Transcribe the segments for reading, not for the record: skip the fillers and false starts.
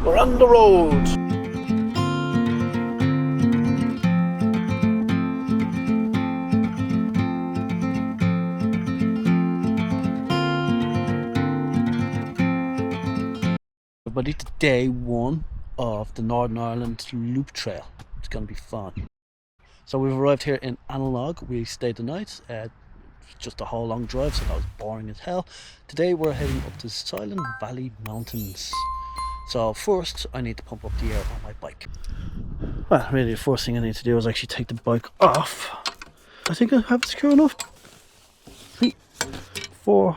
We're on the road. Everybody, to day one of the Northern Ireland Loop Trail. It's going to be fun. So we've arrived here in Analog. We stayed the night. Just a whole long drive, so that was boring as hell. Today we're heading up to the Silent Valley Mountains. So first I need to pump up the air on my bike. Well, really the first thing I need to do is actually take the bike off. I think I have it secure enough. 3, 4.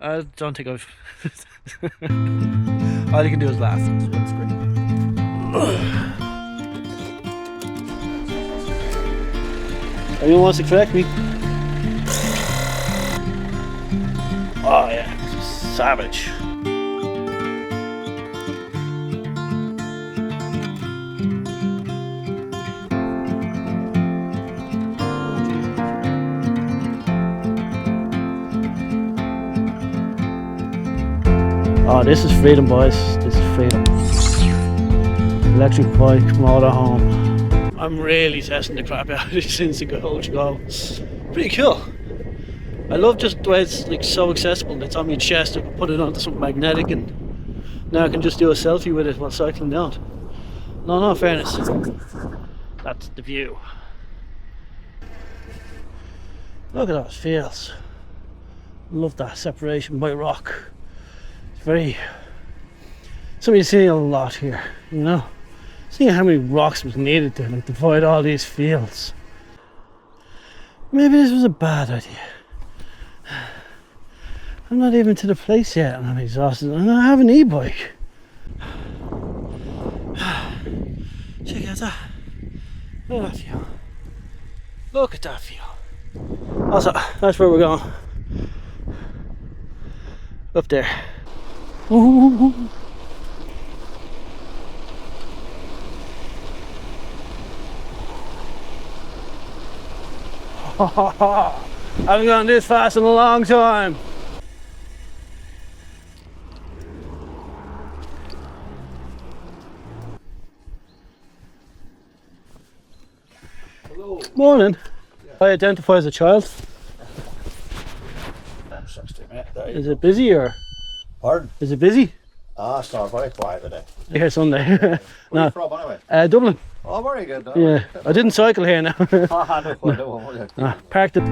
I don't think I've all you can do is laugh, so that's great. Anyone wants to correct me? Oh yeah, savage. Oh, this is freedom, boys. This is freedom. Electric bike, motorhome. I'm really testing the crap out of this since the old go. Pretty cool. I love just the way it's like so accessible. It's on my chest. I can put it onto something magnetic, and now I can just do a selfie with it while cycling down. No, fairness. That's the view. Look at those fields. Love that separation by rock. Very something you see a lot here, you know. Seeing how many rocks was needed to like divide all these fields. Maybe this was a bad idea. I'm not even to the place yet and I'm exhausted and I have an e-bike. Check out that. Look at that view. Look at that view. Also, that's where we're going. Up there. Ooh. I haven't gone this fast in a long time. Hello. Morning. Yeah. I identify as a child. Is it busy or? Pardon? Is it busy? Ah, it's not very quiet today. Here Sunday. Where No. are you from anyway? Dublin. Oh, very good. No? Yeah, I didn't cycle here now. Parked it.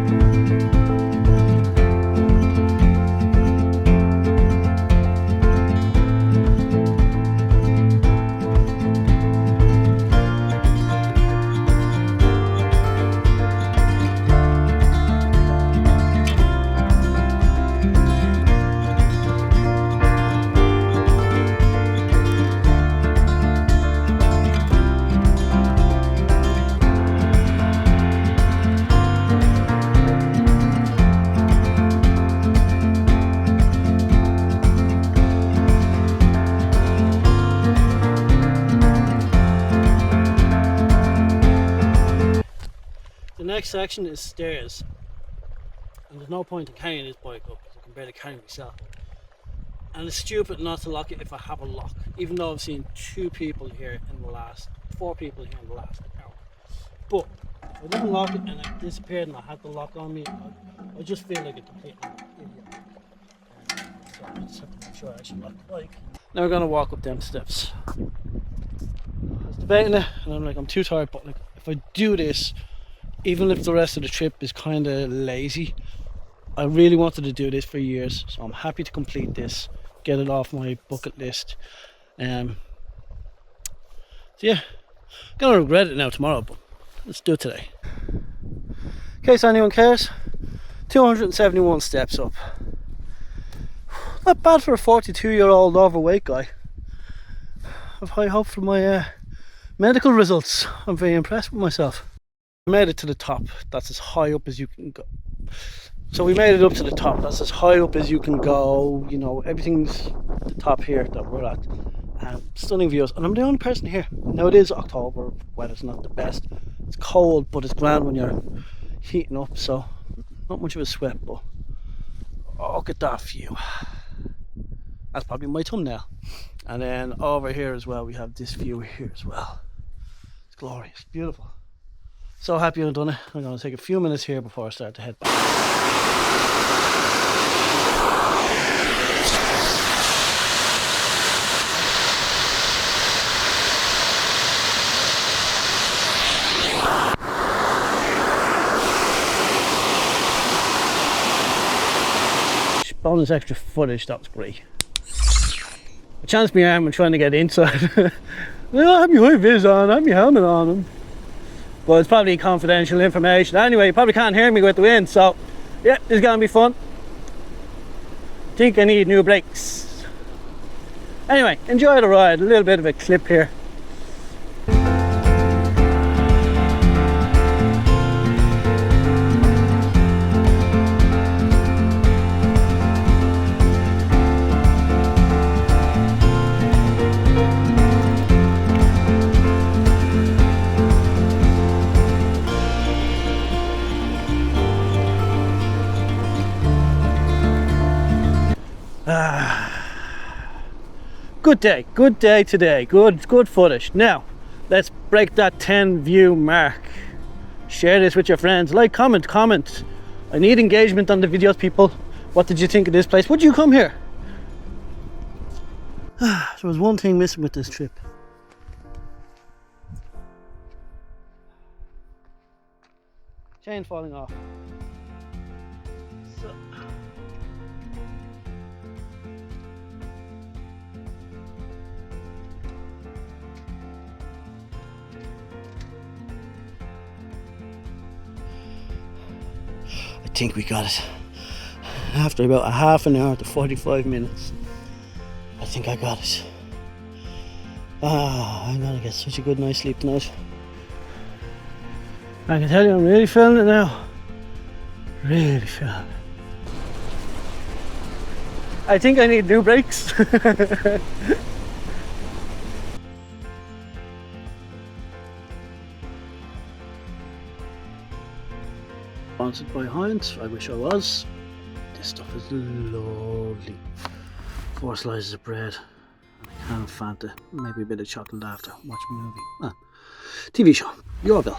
The next section is stairs, and there's no point in carrying this bike up because I can barely carry myself. And it's stupid not to lock it if I have a lock, even though I've seen 4 people here in the last hour. But if I didn't lock it and it disappeared and I had the lock on me, I just feel like a complete idiot. So I just have to make sure I actually lock the bike. Now we're gonna walk up them steps. I was debating it, and I'm like, I'm too tired, but like, if I do this, even if the rest of the trip is kind of lazy, I really wanted to do this for years, so I'm happy to complete this, get it off my bucket list. So yeah, I'm gonna regret it now tomorrow, but let's do it today. In case anyone cares, 271 steps up. Not bad for a 42-year-old overweight guy. I have high hope for my medical results. I'm very impressed with myself. I made it to the top. That's as high up as you can go. So we made it up to the top. That's as high up as you can go. You know, everything's at the top here that we're at. and stunning views. And I'm the only person here. Now it is October, weather's not the best. It's cold, but it's grand when you're heating up, so not much of a sweat, but oh, look at that view. That's probably my thumbnail. And then over here as well, we have this view here as well. It's glorious, beautiful. So happy I've done it. I'm going to take a few minutes here before I start to head back. Bonus extra footage, that was great. I chanced my arm and trying to get inside. Well, I have my high vis on, I have my helmet on them. But it's probably confidential information. Anyway, you probably can't hear me with the wind, so yeah, this is gonna be fun. I think I need new brakes. Anyway, enjoy the ride, a little bit of a clip here. Good day today, good footage. Now let's break that 10 view mark. Share this with your friends, like, comment. I need engagement on the videos, people. What did you think of this place? Would you come here? There was one thing missing with this trip. Chain falling off. So I think we got it. After about a half an hour to 45 minutes, I think I got it. I'm gonna get such a good night's sleep tonight. I can tell you, I'm really feeling it now. Really feeling it. I think I need new brakes. Sponsored by Heinz, I wish I was. This stuff is lovely. 4 slices of bread and a can of Fanta, maybe a bit of chocolate after. Watch a movie. TV show, your bill.